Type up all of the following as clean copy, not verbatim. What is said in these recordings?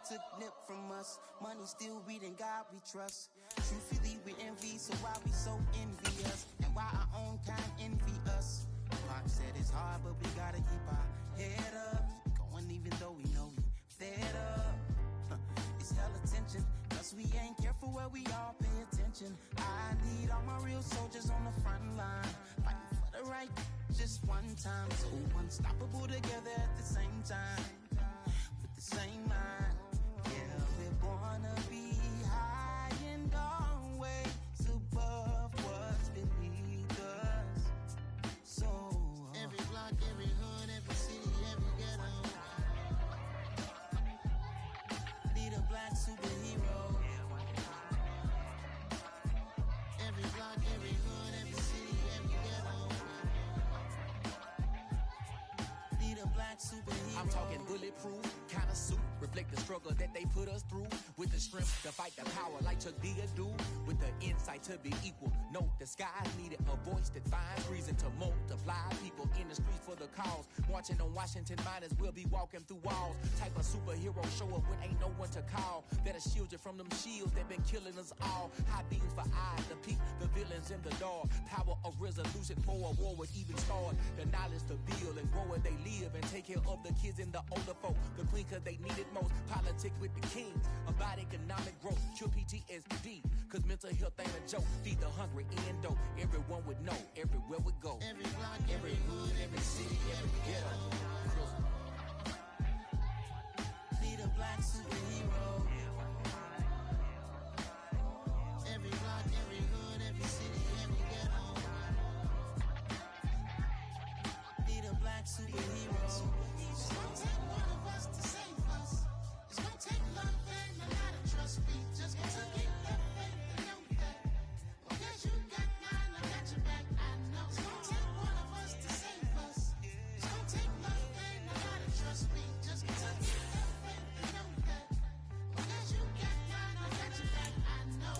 Took nip from us. Money still reading God we trust. Truthfully we envy, so why we so envious? And why our own kind envy us? Mark said it's hard, but we gotta keep our head up. Going even though we know we fed up. It's hella tension, cause we ain't careful where we all pay attention. I need all my real soldiers on the front line, fighting for the right just one time. So unstoppable together at the same time, with the same mind. Yeah, we're born to be high and always above what's beneath us. So every block, every hood, every city, every ghetto need a black superhero. Every block, every hood, every city, every ghetto need a black superhero. I'm talking bulletproof kind of suit, reflect the struggle that they put us through, with the strength to fight the power like Chuck D do, with the insight to be equal. Note the skies needed a voice that finds reason to multiply people in the streets for the cause. Marching on Washington, might as well be walking through walls. Type of superhero show up when ain't no one to call, that'll shield you from them shields that been killing us all. High beams for eyes to peek the villains in the dark. Power of resolution for a war would even start. The knowledge to build and grow where they live, and take care of the kids and the older folk. The queen cause they need it most. Politics with the kings about economic growth. Cure PTSD cause mental health ain't a joke. Feed the hungry and dope. Everyone would know everywhere we go. Every block, every hood, every city, every ghetto need a black superhero. Every block, every hood, every city, every ghetto need a black superhero. It's gonna take one of us to save us. It's gonna take love and a lot of trust. We just gotta keep that faith and know that. Because you got mine, I got your back. I know it's gonna take one of us to save us. It's gonna take love and a lot of trust. We just gotta keep that faith and know that. Because you got mine, I got your back. I know.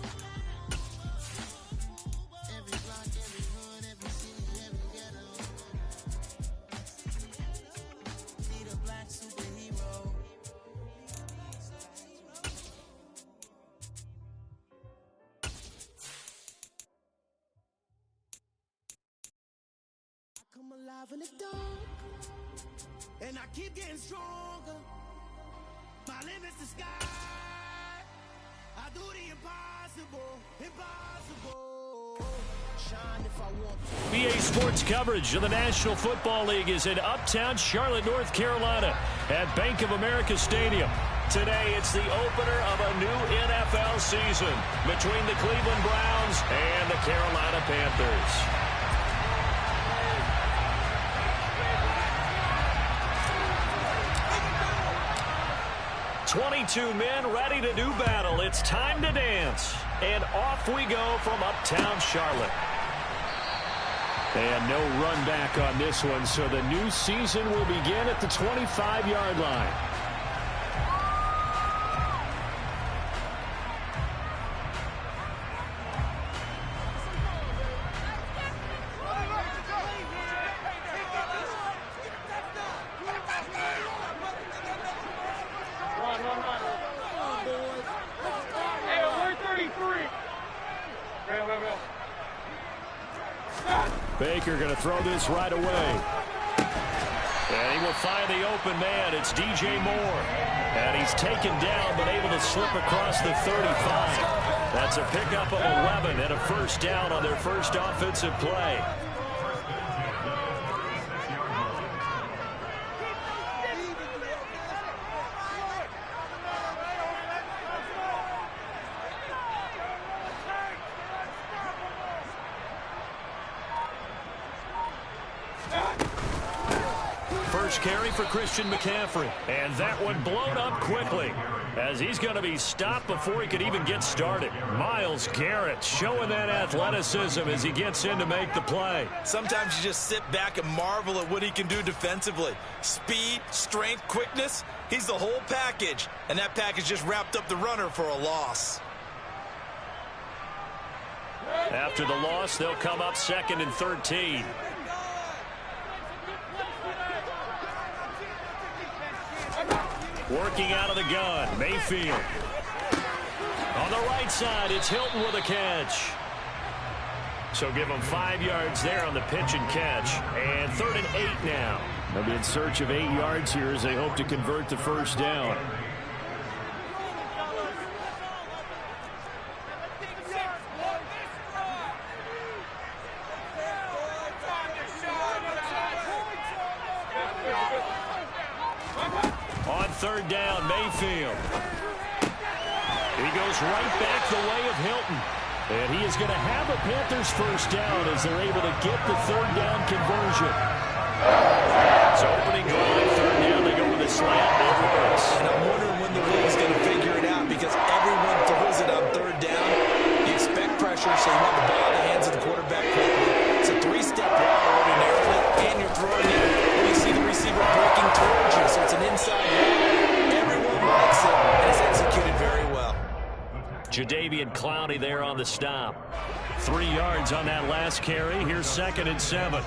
Every block, every hood, every city, every ghetto need a black superhero. I come alive in the dark, and I keep getting stronger. My limit's the sky. I do the impossible, impossible. Shine if I want to. BA Sports coverage of the National Football League is in Uptown Charlotte, North Carolina at Bank of America Stadium. Today, it's the opener of a new NFL season between the Cleveland Browns and the Carolina Panthers. 22 men ready to do battle. It's time to dance. And off we go from Uptown Charlotte. And no run back on this one, so the new season will begin at the 25-yard line. Baker going to throw this right away. And he will find the open man. It's DJ Moore. And he's taken down, but able to slip across the 35. That's a pickup of 11 and a first down on their first offensive play. first carry for Christian McCaffrey. And that one blown up quickly, as he's going to be stopped before he could even get started. Myles Garrett showing that athleticism as he gets in to make the play. Sometimes you just sit back and marvel at what he can do defensively. Speed, strength, quickness. He's the whole package. And that package just wrapped up the runner for a loss. After the loss, they'll come up 2nd and 13. Working out of the gun, Mayfield. On the right side, it's Hilton with a catch. So give them 5 yards there on the pitch and catch. And 3rd and 8 now. They'll be in search of 8 yards here as they hope to convert the first down. On 3rd down, Mayfield. He goes right back the way of Hilton. And he is going to have a Panthers first down as they're able to get the 3rd down conversion. So opening drive, 3rd down, they go with a slant. And I'm wondering when the league's going to figure it out, because everyone throws it on 3rd down. You expect pressure, so you want the ball in the hands of the quarterback quickly. It's a 3-step route ordinarily, and you're throwing it when you see the receiver breaking towards you. So it's an inside route. Everyone likes it, and it's executed very well. Jadeveon Clowney there on the stop. 3 yards on that last carry. Here's 2nd and 7.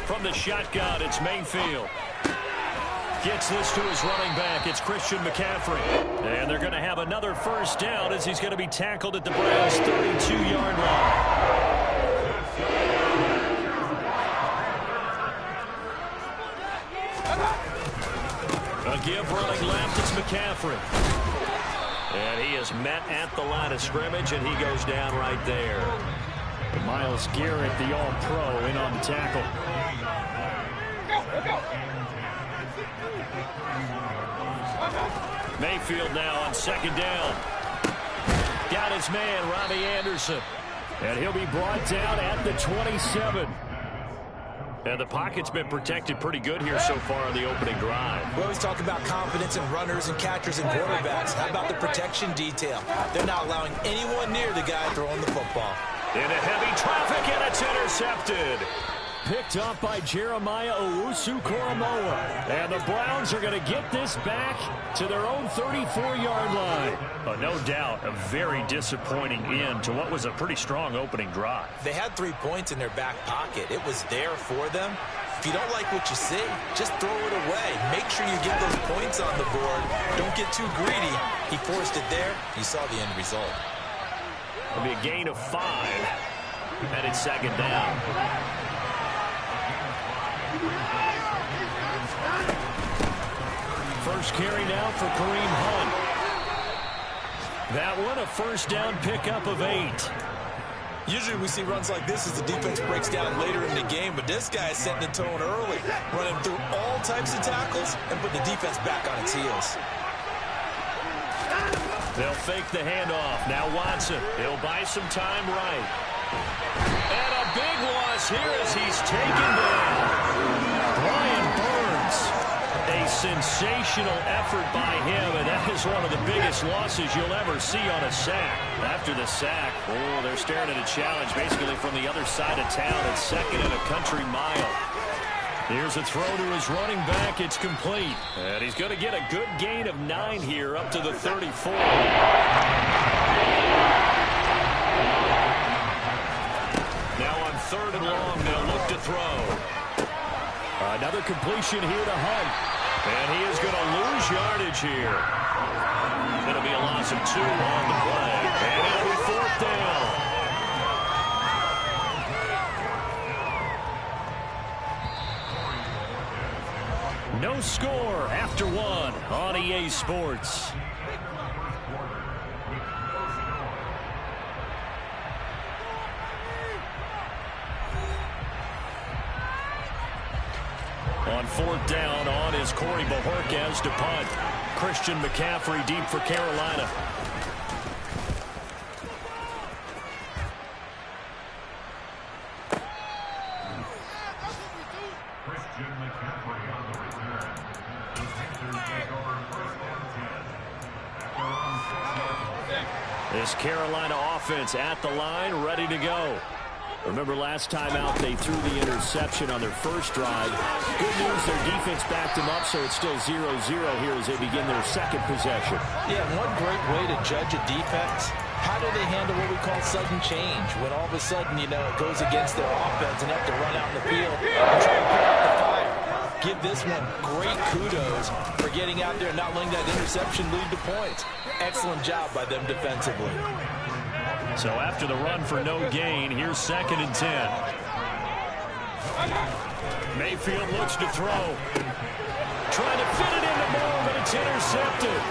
From the shotgun, it's Mayfield. Gets this to his running back. It's Christian McCaffrey. And they're going to have another first down as he's going to be tackled at the Browns' 32-yard line. A give running left, it's McCaffrey. And he is met at the line of scrimmage, and he goes down right there. Myles Garrett, the all-pro, in on the tackle. Mayfield now on 2nd down. Got his man, Robbie Anderson. And he'll be brought down at the 27. And the pocket's been protected pretty good here so far on the opening drive. We always talk about confidence in runners and catchers and quarterbacks. How about the protection detail? They're not allowing anyone near the guy throwing the football. Into heavy traffic, and it's intercepted. Picked up by Jeremiah Owusu-Koramoah. And the Browns are going to get this back to their own 34-yard line. No doubt, a very disappointing end to what was a pretty strong opening drive. They had 3 points in their back pocket. It was there for them. If you don't like what you see, just throw it away. Make sure you get those points on the board. Don't get too greedy. He forced it there. You saw the end result. It'll be a gain of 5. And it's 2nd down. First carry now for Kareem Hunt. That one a first down pickup of 8. Usually we see runs like this as the defense breaks down later in the game, but this guy is setting the tone early, running through all types of tackles and putting the defense back on its heels. They'll fake the handoff. Now Watson. He'll buy some time right. And a big loss here as he's taken down. Brian Burns. A sensational effort by him, and that is one of the biggest losses you'll ever see on a sack. After the sack, they're staring at a challenge basically from the other side of town. It's 2nd and a country mile. Here's a throw to his running back. It's complete. And he's going to get a good gain of 9 here up to the 34. Now on 3rd and long, they'll look to throw. Another completion here to Hunt. And he is going to lose yardage here. It'll be a loss of 2 on the play. And it'll be 4th down. No score after 1 on EA Sports. On 4th down, on is Corey Bojorquez to punt. Christian McCaffrey deep for Carolina. This Carolina offense at the line, ready to go. Remember last time out they threw the interception on their first drive. Good news, their defense backed them up, so it's still 0-0 here as they begin their second possession. Yeah, one great way to judge a defense, how do they handle what we call sudden change? When all of a sudden, you know, it goes against their offense and have to run out in the field and try to put out the fire. Give this one great kudos for getting out there and not letting that interception lead to points. Excellent job by them defensively. So after the run for no gain, here's 2nd and 10. Mayfield looks to throw. Trying to fit it into Moore, but it's intercepted.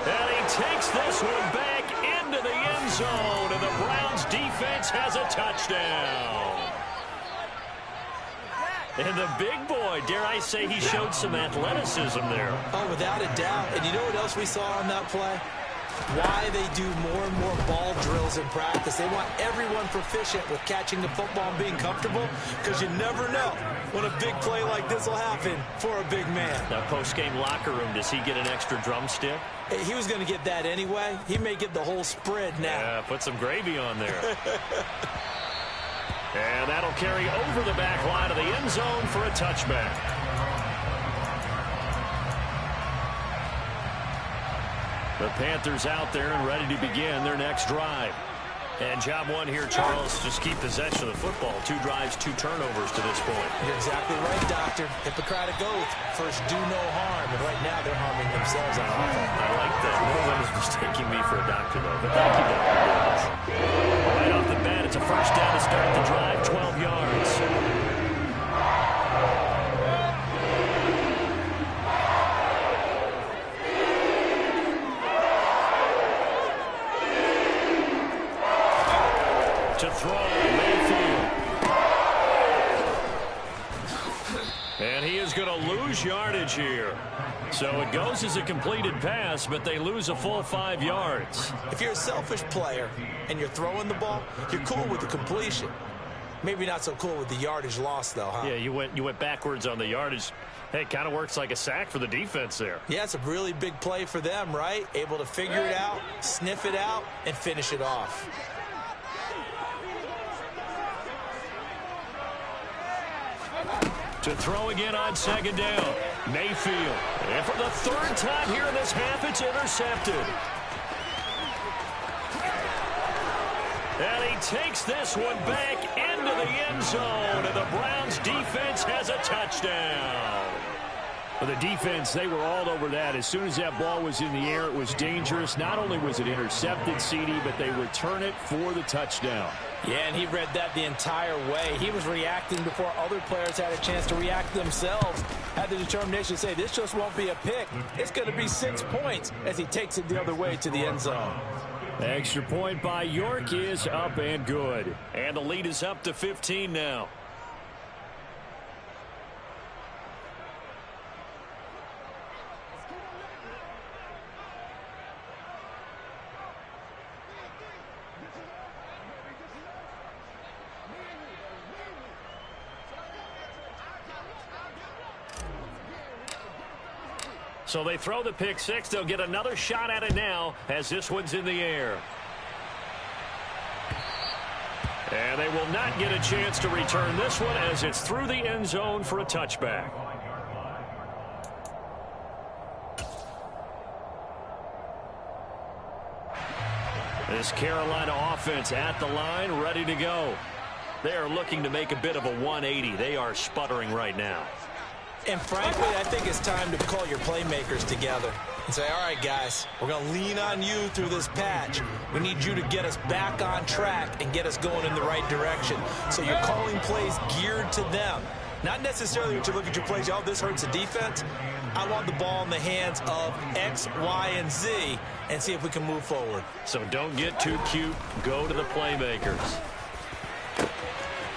And he takes this one back into the end zone, and the Browns defense has a touchdown. And the big boy, dare I say, he showed some athleticism there. Oh, without a doubt. And you know what else we saw on that play? Why they do more and more ball drills in practice. They want everyone proficient with catching the football and being comfortable, because you never know when a big play like this will happen for a big man. That post-game locker room, does he get an extra drumstick? He was going to get that anyway. He may get the whole spread now. Yeah, put some gravy on there. And that'll carry over the back line of the end zone for a touchback. The Panthers out there and ready to begin their next drive. And job one here, Charles, just keep possession of the football. 2 drives, 2 turnovers to this point. You're exactly right, Doctor. Hippocratic oath. First, do no harm. And right now, they're harming themselves on offense. I like that. No one is mistaking me for a doctor, though. But thank you, Dr. Right off the bat, it's a first down to start the drive, 12 yards. To throw, Mayfield. And he is going to lose yardage here. So it goes as a completed pass, but they lose a full 5 yards. If you're a selfish player and you're throwing the ball, you're cool with the completion. Maybe not so cool with the yardage loss, though, huh? Yeah, you went backwards on the yardage. Hey, it kind of works like a sack for the defense there. Yeah, it's a really big play for them, right? Able to figure it out, sniff it out, and finish it off. To throw again on 2nd down. Mayfield. And for the 3rd time here in this half, it's intercepted. And he takes this one back into the end zone, and the Browns defense has a touchdown. For the defense, they were all over that. As soon as that ball was in the air, it was dangerous. Not only was it intercepted, CD, but they return it for the touchdown. Yeah, and he read that the entire way. He was reacting before other players had a chance to react themselves. Had the determination to say, this just won't be a pick. It's going to be 6 points as he takes it the other way to the end zone. The extra point by York is up and good. And the lead is up to 15 now. So they throw the pick 6. They'll get another shot at it now as this one's in the air. And they will not get a chance to return this one as it's through the end zone for a touchback. This Carolina offense at the line, ready to go. They are looking to make a bit of a 180. They are sputtering right now. And frankly, I think it's time to call your playmakers together and say, all right, guys, we're going to lean on you through this patch. We need you to get us back on track and get us going in the right direction. So you're calling plays geared to them. Not necessarily that you look at your plays, oh, this hurts the defense. I want the ball in the hands of X, Y, and Z and see if we can move forward. So don't get too cute. Go to the playmakers.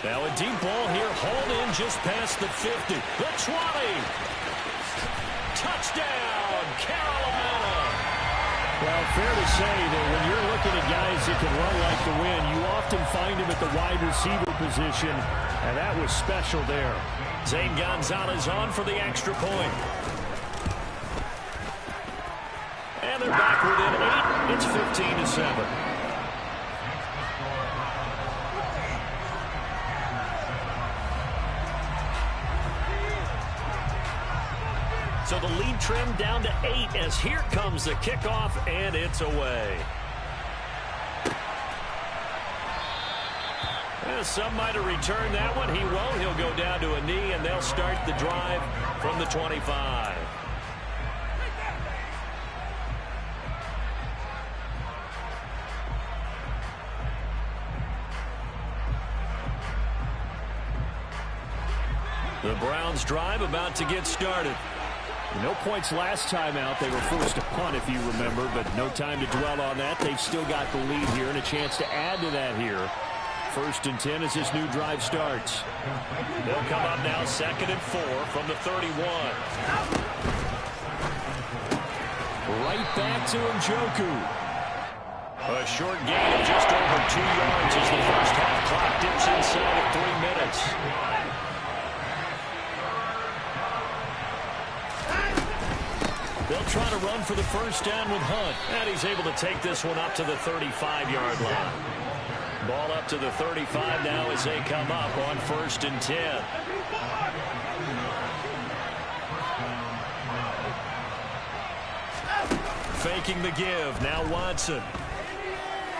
Now a deep ball here, hauled in just past the 50. The 20. Touchdown, Carolina. Well, fair to say that when you're looking at guys that can run like the wind, you often find them at the wide receiver position, and that was special there. Zane Gonzalez on for the extra point. And they're back within 8. It's 15-7. So the lead trimmed down to 8 as here comes the kickoff, and it's away. Some might have returned that one. He won't. He'll go down to a knee, and they'll start the drive from the 25. The Browns drive about to get started. No points last time out. They were forced to punt, if you remember, but no time to dwell on that. They've still got the lead here and a chance to add to that here. 1st and 10 as this new drive starts. They'll come up now 2nd and 4 from the 31. Right back to Njoku. A short gain of just over 2 yards as the first half clock dips inside of 3 minutes. They'll try to run for the first down with Hunt. And he's able to take this one up to the 35-yard line. Ball up to the 35 now as they come up on 1st and 10. Faking the give. Now Watson.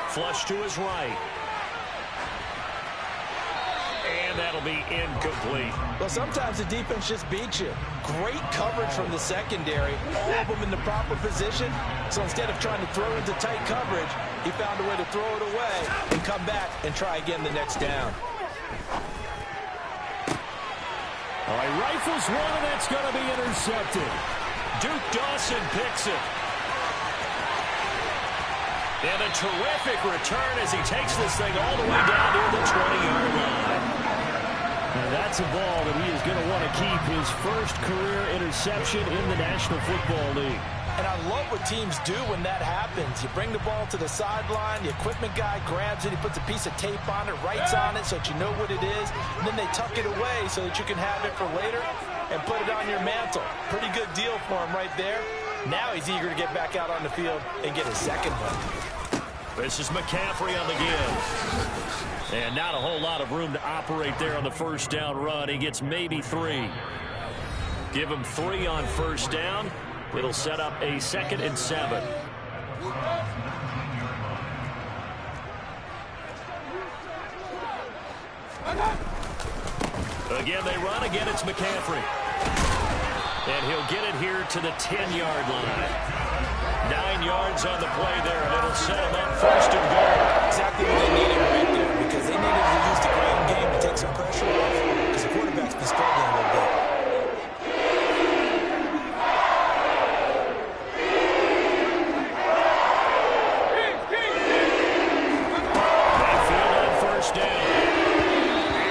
Flush to his right. And that'll be incomplete. Well, sometimes the defense just beats you. Great coverage from the secondary. All of them in the proper position. So instead of trying to throw into tight coverage, he found a way to throw it away and come back and try again the next down. All right, rifles one, and that's going to be intercepted. Duke Dawson picks it. And a terrific return as he takes this thing all the way down near the 20-yard line. And that's a ball that he is going to want to keep, his first career interception in the National Football League. And I love what teams do when that happens. You bring the ball to the sideline, the equipment guy grabs it, he puts a piece of tape on it, writes on it so that you know what it is, and then they tuck it away so that you can have it for later and put it on your mantle. Pretty good deal for him right there. Now he's eager to get back out on the field and get his second one. This is McCaffrey on the give. And not a whole lot of room to operate there on the first down run. He gets maybe 3. Give him 3 on first down. It'll set up a 2nd and 7. Again, they run. Again, it's McCaffrey. And he'll get it here to the 10-yard line. 9 yards on the play there, and it'll set them up 1st and goal. Exactly what they needed right there, because they needed to use the ground game to take some pressure off, because the quarterback's been struggling a little bit. Mayfield on first down.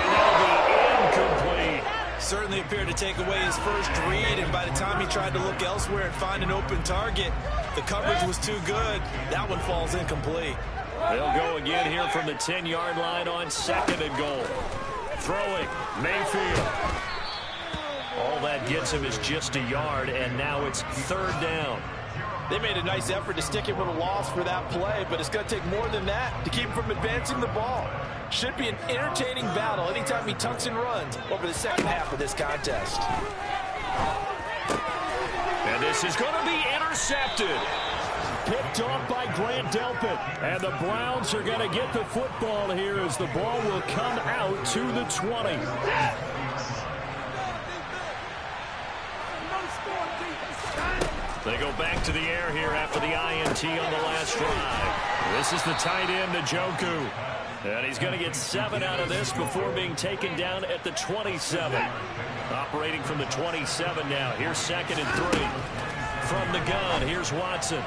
And that'll be incomplete. Certainly appeared to take away his first read, and by the time he tried to look elsewhere and find an open target, the coverage was too good. That one falls incomplete. They'll go again here from the 10-yard line on 2nd and goal. Throwing, Mayfield. All that gets him is just a yard, and now it's 3rd down. They made a nice effort to stick him with a loss for that play, but it's going to take more than that to keep him from advancing the ball. Should be an entertaining battle anytime he tucks and runs over the second half of this contest. And this is going to be intercepted. Picked off by Grant Delpit. And the Browns are going to get the football here as the ball will come out to the 20. They go back to the air here after the INT on the last drive. This is the tight end, Njoku. And he's going to get 7 out of this before being taken down at the 27. Operating from the 27 now. Here's 2nd and 3. From the gun, here's Watson.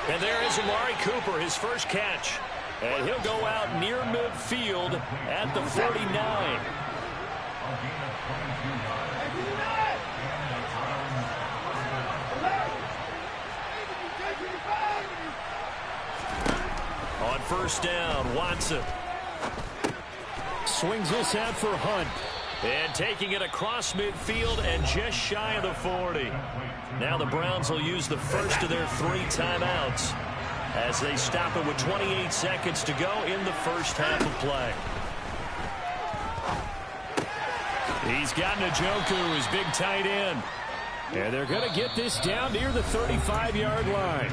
And there is Amari Cooper, his first catch. And he'll go out near midfield at the 49. On first down, Watson. Swings this out for Hunt. And taking it across midfield and just shy of the 40. Now the Browns will use the first of their 3 timeouts. as they stop it with 28 seconds to go in the first half of play. He's got Njoku, his big tight end. And they're going to get this down near the 35-yard line.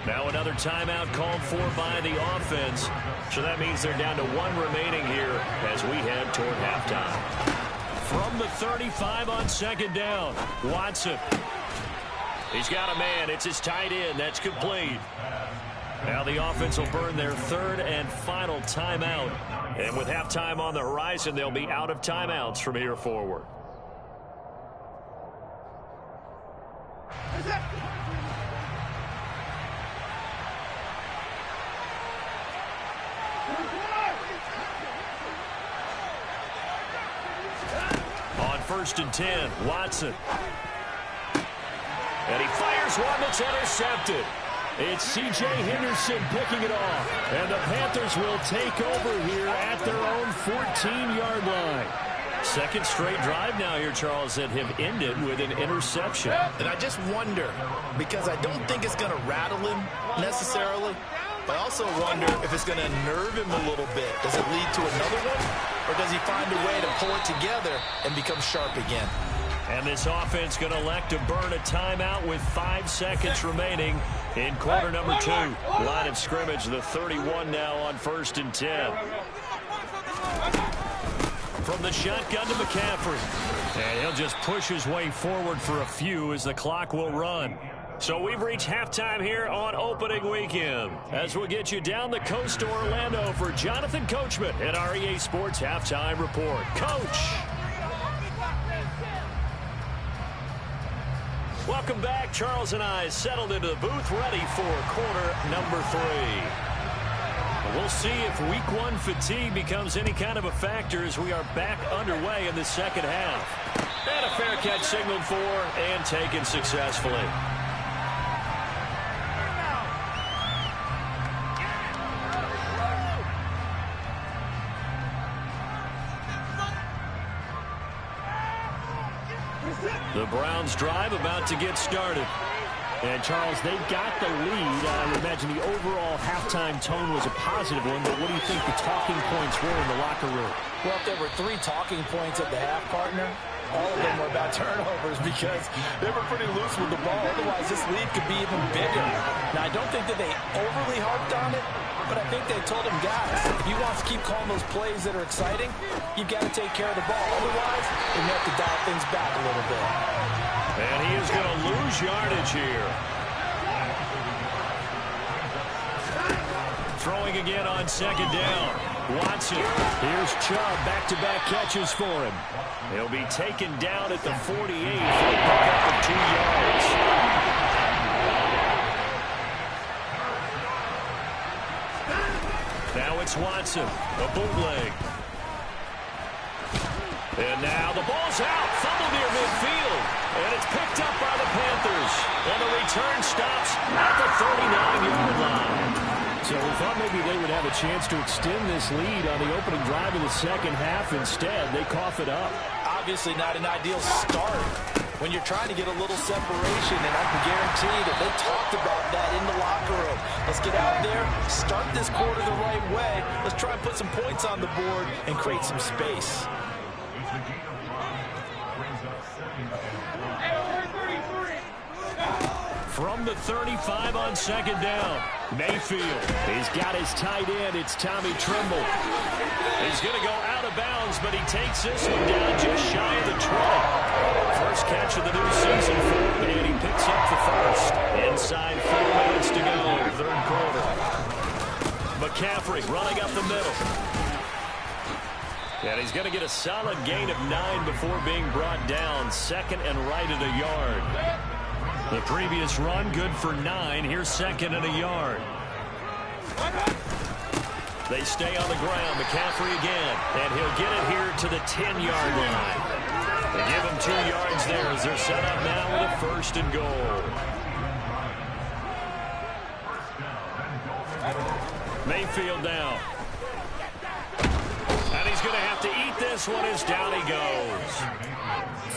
Now another timeout called for by the offense. So that means they're down to 1 remaining here as we head toward halftime. From the 35 on second down, Watson. He's got a man. It's his tight end. That's complete. Now the offense will burn their 3rd and final timeout. And with halftime on the horizon, they'll be out of timeouts from here forward. On 1st and 10, Watson. And he fires one that's intercepted. It's C.J. Henderson picking it off. And the Panthers will take over here at their own 14-yard line. Second straight drive now here, Charles, that have ended with an interception. And I just wonder, because I don't think it's going to rattle him necessarily, but I also wonder if it's going to nerve him a little bit. Does it lead to another one? Or does he find a way to pull it together and become sharp again? And this offense going to elect to burn a timeout with 5 seconds remaining in quarter number 2. Line of scrimmage, the 31 now on 1st and 10. From the shotgun to McCaffrey. And he'll just push his way forward for a few as the clock will run. So we've reached halftime here on opening weekend. As we'll get you down the coast to Orlando for Jonathan Coachman at our EA Sports Halftime Report. Coach! Welcome back. Charles and I settled into the booth ready for quarter number 3. We'll see if week 1 fatigue becomes any kind of a factor as we are back underway in the second half. And a fair catch signaled for and taken successfully. The Browns drive about to get started. And, Charles, they got the lead. I would imagine the overall halftime tone was a positive one, but what do you think the talking points were in the locker room? Well, if there were 3 talking points at the half, partner, all of them were about turnovers because they were pretty loose with the ball. Otherwise, this lead could be even bigger. Now, I don't think that they overly harped on it, but I think they told him, guys, if you want to keep calling those plays that are exciting, you've got to take care of the ball. Otherwise, you have to dial things back a little bit. And he is going to lose yardage here. Throwing again on second down. Watson. Here's Chubb. Back-to-back catches for him. He'll be taken down at the 48 for a pickup of 2 yards. Now it's Watson. A bootleg. And now the ball's out. Fumble near midfield. And it's picked up by the Panthers. And the return stops at the 39-yard line. So we thought maybe they would have a chance to extend this lead on the opening drive of the second half. Instead, they cough it up. Obviously not an ideal start when you're trying to get a little separation, and I can guarantee that they talked about that in the locker room. Let's get out there, start this quarter the right way. Let's try and put some points on the board and create some space. From the 35 on second down, Mayfield. He's got his tight end. It's Tommy Tremble. He's going to go out of bounds, but he takes this one down just shy of the 20. First catch of the new season for him, and he picks up the first. Inside 4 minutes to go, third quarter. McCaffrey running up the middle. And he's going to get a solid gain of 9 before being brought down. Second and right at a yard. The previous run, good for 9. Here's second and a yard. They stay on the ground. McCaffrey again. And he'll get it here to the 10-yard line. They give him 2 yards there as they're set up now with a first and goal. Mayfield now. And he's going to have to eat this this one is down he goes.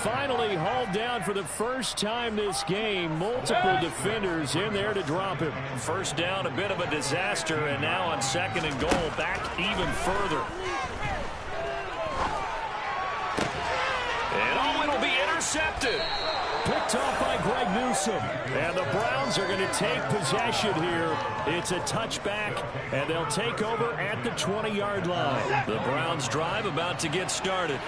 Finally hauled down for the first time this game. Multiple defenders in there to drop him. First down, a bit of a disaster, and now on 2nd and goal, back even further. And it'll be intercepted. Picked off by Greg Newsome. And the Browns are going to take possession here. It's a touchback, and they'll take over at the 20-yard line. The Browns drive about to get started.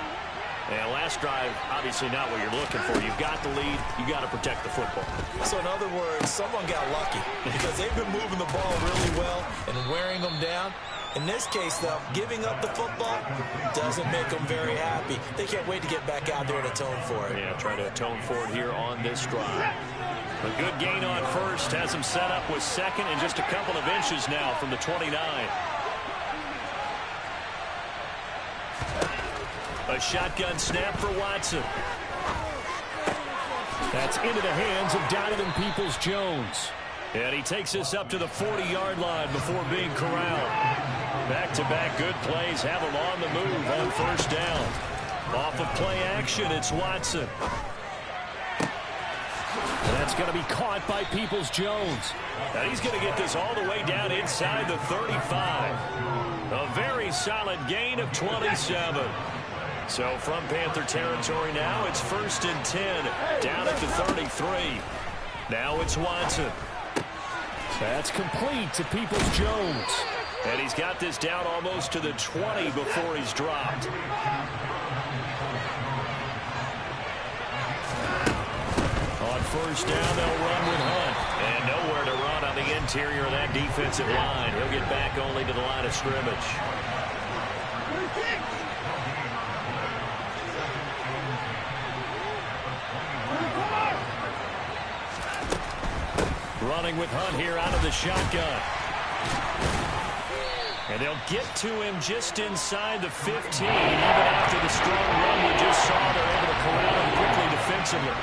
And last drive, obviously not what you're looking for. You've got the lead. You've got to protect the football. So in other words, someone got lucky because they've been moving the ball really well and wearing them down. In this case, though, giving up the football doesn't make them very happy. They can't wait to get back out there and atone for it. Yeah, try to atone for it here on this drive. A good gain on first has him set up with 2nd and just a couple of inches now from the 29. A shotgun snap for Watson. That's into the hands of Donovan Peoples-Jones. And he takes us up to the 40-yard line before being corralled. Back-to-back good plays have him on the move on first down. Off of play action, it's Watson. And that's going to be caught by Peoples-Jones. And he's going to get this all the way down inside the 35. A very solid gain of 27. So from Panther territory now, it's 1st and 10, down at the 33. Now it's Watson. That's complete to Peoples-Jones. And he's got this down almost to the 20 before he's dropped. On first down, they'll run with Hunt. And nowhere to run on the interior of that defensive line. He'll get back only to the line of scrimmage. Running with Hunt here out of the shotgun. And they'll get to him just inside the 15. Even after the strong run we just saw, they're able to corral him quickly defensively.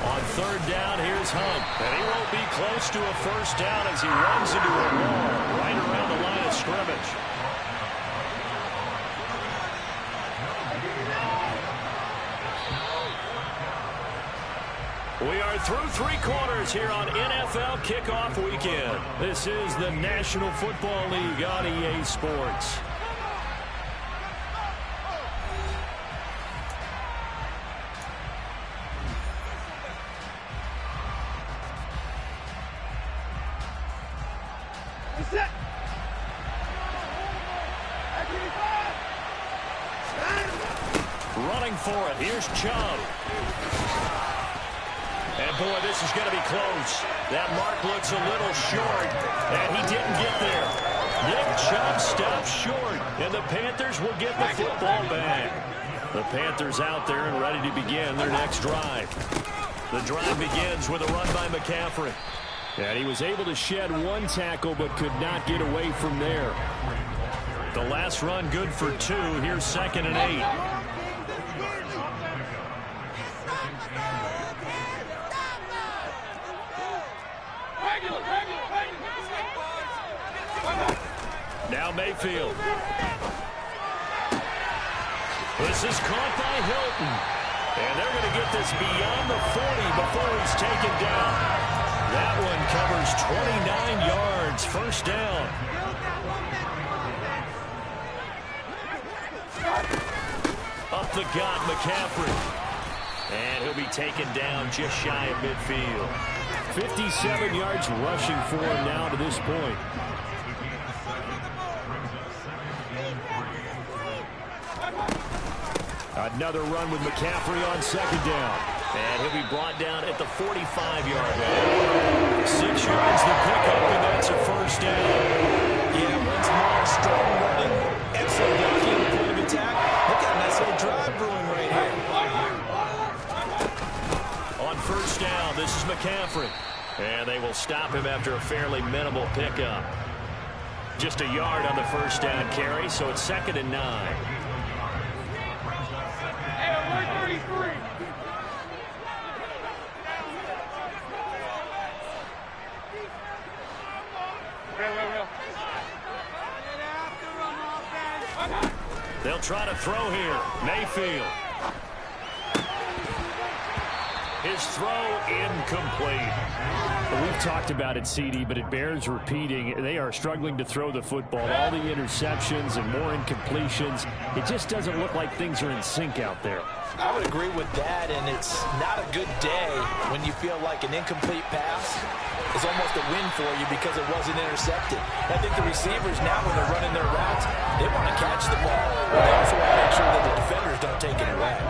On 3rd down, here's Hunt. And he won't be close to a first down as he runs into a wall right around the line of scrimmage. We are through 3 quarters here on NFL Kickoff Weekend. This is the National Football League on EA Sports. Running for it, here's Chubb. And, boy, this is going to be close. That mark looks a little short, and he didn't get there. Nick Chubb stops short, and the Panthers will get the football back. The Panthers out there and ready to begin their next drive. The drive begins with a run by McCaffrey. And he was able to shed 1 tackle but could not get away from there. The last run good for 2. Here's 2nd and 8. Now Mayfield. This is caught by Hilton. And they're going to get this beyond the 40 before he's taken down. That one covers 29 yards. First down. Up the gut, McCaffrey. And he'll be taken down just shy of midfield. 57 yards rushing for him now to this point. Another run with McCaffrey on 2nd down. And he'll be brought down at the 45-yard line. 6 yards the pickup, and that's a first down. Yeah, once more, strong running. Excellent blocking at the point of attack. Look at a nice little drive brewing right here. On first down, this is McCaffrey. And they will stop him after a fairly minimal pickup. Just a yard on the first down carry, so it's 2nd and 9. They'll try to throw here. Mayfield. His throw incomplete. Well, we've talked about it, CD, but it bears repeating. They are struggling to throw the football. All the interceptions and more incompletions. It just doesn't look like things are in sync out there. I would agree with that, and it's not a good day when you feel like an incomplete pass is almost a win for you because it wasn't intercepted. I think the receivers now, when they're running their routes, they want to catch the ball. But they also want to make sure that the defenders don't take it away.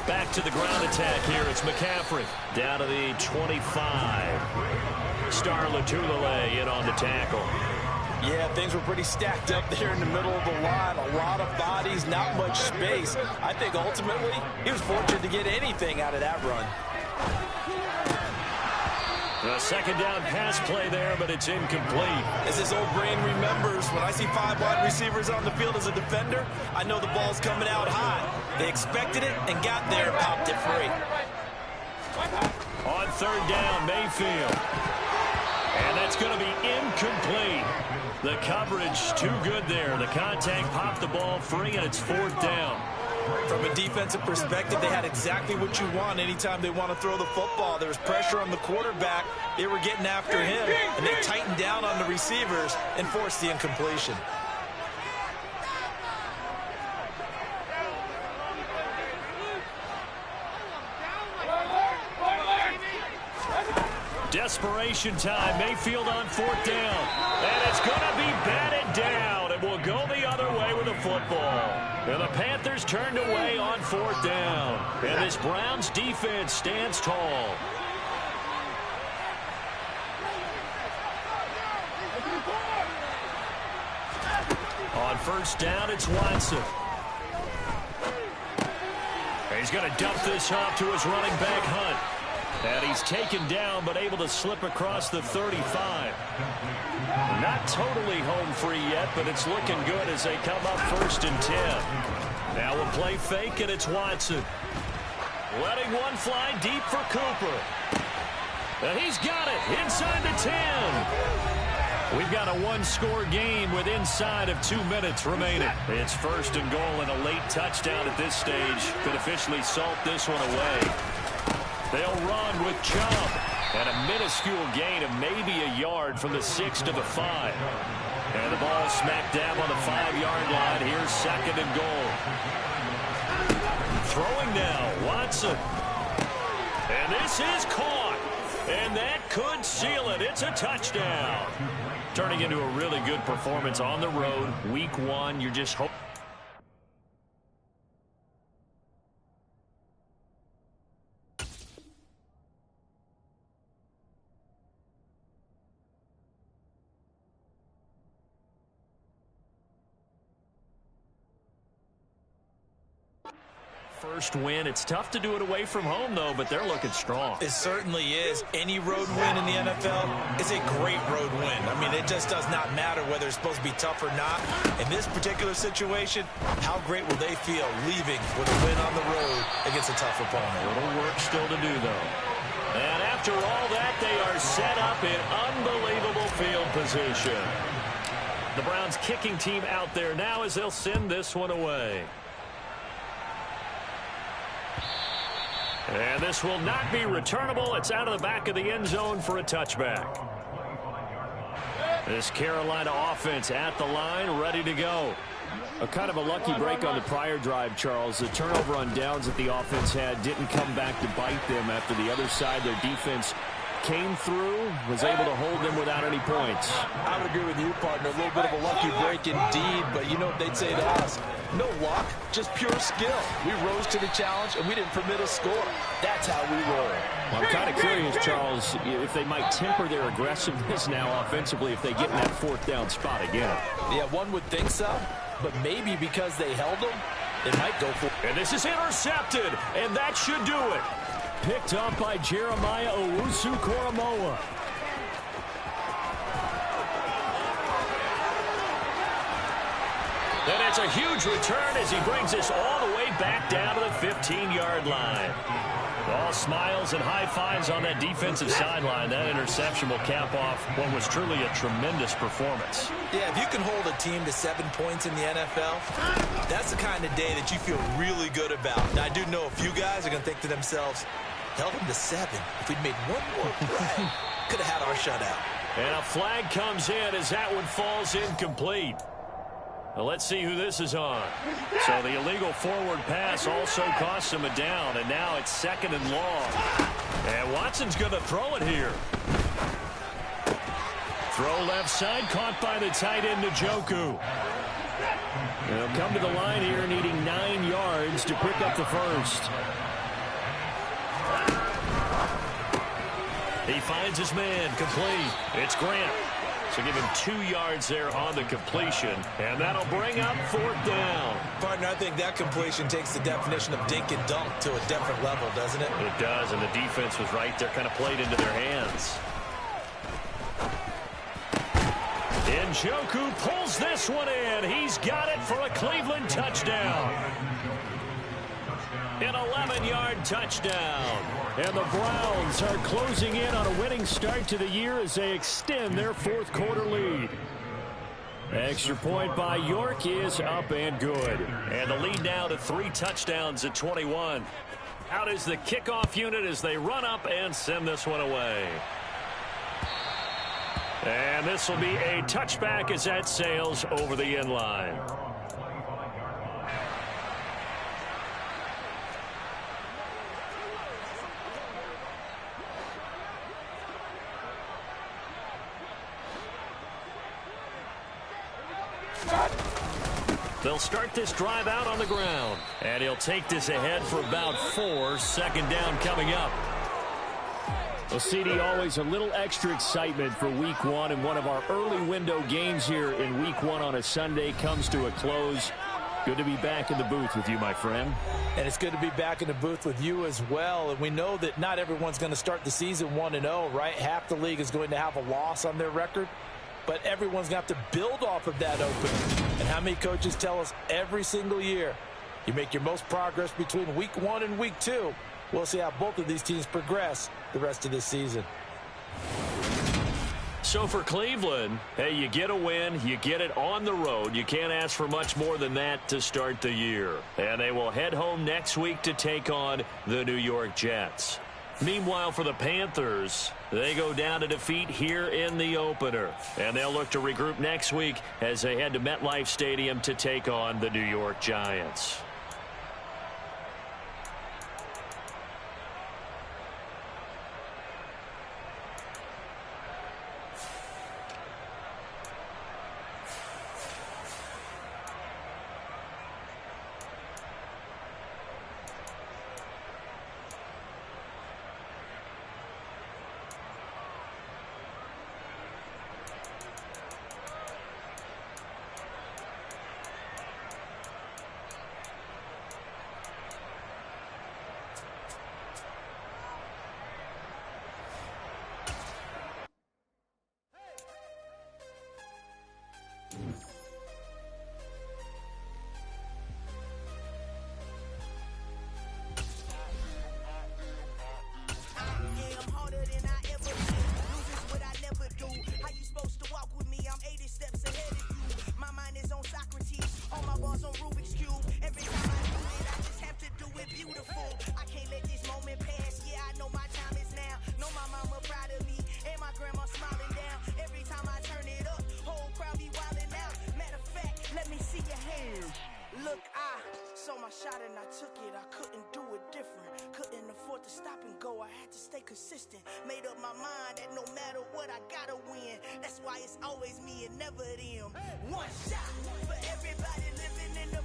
Back to the ground attack here. It's McCaffrey down to the 25. Star Latulele in on the tackle. Yeah, things were pretty stacked up there in the middle of the line. A lot of bodies, not much space. I think ultimately he was fortunate to get anything out of that run. A second down pass play there, but it's incomplete. As his old brain remembers, when I see 5 wide receivers on the field as a defender, I know the ball's coming out high. They expected it and got there and popped it free. On third down, Mayfield. And that's going to be incomplete. The coverage too good there. The contact popped the ball free, and it's fourth down. From a defensive perspective, they had exactly what you want anytime they want to throw the football. There was pressure on the quarterback. They were getting after him, and they tightened down on the receivers and forced the incompletion. Desperation time. Mayfield on fourth down. And it's going to be batted down. It will go the other way with the football. And the Panthers turned away on fourth down. And this Browns defense stands tall. On first down, it's Watson. And he's going to dump this off to his running back, Hunt. And he's taken down, but able to slip across the 35. Not totally home free yet, but it's looking good as they come up first and 10. Now a play fake, and it's Watson. Letting one fly deep for Cooper. And he's got it inside the 10. We've got a one-score game with inside of 2 minutes remaining. It's first and goal, and a late touchdown at this stage could officially salt this one away. They'll run with Chubb. And a minuscule gain of maybe a yard from the 6 to the 5. And the ball smacked down on the 5-yard line. Here's second and goal. Throwing now, Watson. And this is caught. And that could seal it. It's a touchdown. Turning into a really good performance on the road. Week 1, you're just hoping. First win. It's tough to do it away from home, though, but they're looking strong. It certainly is. Any road win in the NFL is a great road win. I mean, it just does not matter whether it's supposed to be tough or not. In this particular situation, how great will they feel leaving with a win on the road against a tough opponent? A little work still to do, though. And after all that, they are set up in unbelievable field position. The Browns kicking team out there now as they'll send this one away. And this will not be returnable. It's out of the back of the end zone for a touchback. This Carolina offense at the line, ready to go. A kind of a lucky break on the prior drive, Charles. The turnover on downs that the offense had didn't come back to bite them after the other side. Their defense came through, was able to hold them without any points. I would agree with you, partner. A little bit of a lucky break indeed, but you know what they'd say to us? No luck, just pure skill. We rose to the challenge, and we didn't permit a score. That's how we roll. Well, I'm kind of curious, Charles, if they might temper their aggressiveness now offensively if they get in that fourth down spot again. Yeah, one would think so, but maybe because they held them, they might go for it. And this is intercepted, and that should do it. Picked up by Jeremiah Owusu-Koramoah. And it's a huge return as he brings us all the way back down to the 15-yard line. All smiles and high fives on that defensive sideline. That interception will cap off what was truly a tremendous performance. Yeah, if you can hold a team to 7 points in the NFL, that's the kind of day that you feel really good about. Now, I do know a few guys are going to think to themselves, held them to 7. If we'd made one more play, could have had our shutout. And a flag comes in as that one falls incomplete. Well, let's see who this is on. So the illegal forward pass also costs him a down, and now it's 2nd and long. And Watson's going to throw it here. Throw left side, caught by the tight end, Njoku. They'll come to the line here needing 9 yards to pick up the first. He finds his man, complete. It's Grant. So give him 2 yards there on the completion, and that'll bring up 4th down. Partner, I think that completion takes the definition of dink and dunk to a different level, doesn't it? It does, and the defense was right there, kind of played into their hands. Njoku pulls this one in. He's got it for a Cleveland touchdown. An 11-yard touchdown. And the Browns are closing in on a winning start to the year as they extend their 4th quarter lead. Extra point by York is up and good. And the lead now to 3 touchdowns at 21. Out is the kickoff unit as they run up and send this one away. And this will be a touchback as that sails over the end line. They'll start this drive out on the ground. And he'll take this ahead for about 4. 2nd down coming up. Well, CD, always a little extra excitement for Week 1. And one of our early window games here in Week 1 on a Sunday comes to a close. Good to be back in the booth with you, my friend. And it's good to be back in the booth with you as well. And we know that not everyone's going to start the season 1-0, right? Half the league is going to have a loss on their record. But everyone's going to have to build off of that opening. And how many coaches tell us every single year, you make your most progress between Week 1 and Week 2. We'll see how both of these teams progress the rest of this season. So for Cleveland, hey, you get a win, you get it on the road. You can't ask for much more than that to start the year. And they will head home next week to take on the New York Jets. Meanwhile, for the Panthers, they go down to defeat here in the opener. And they'll look to regroup next week as they head to MetLife Stadium to take on the New York Giants. Consistent, made up my mind that no matter what I gotta win. That's why it's always me and never them. One shot for everybody living in the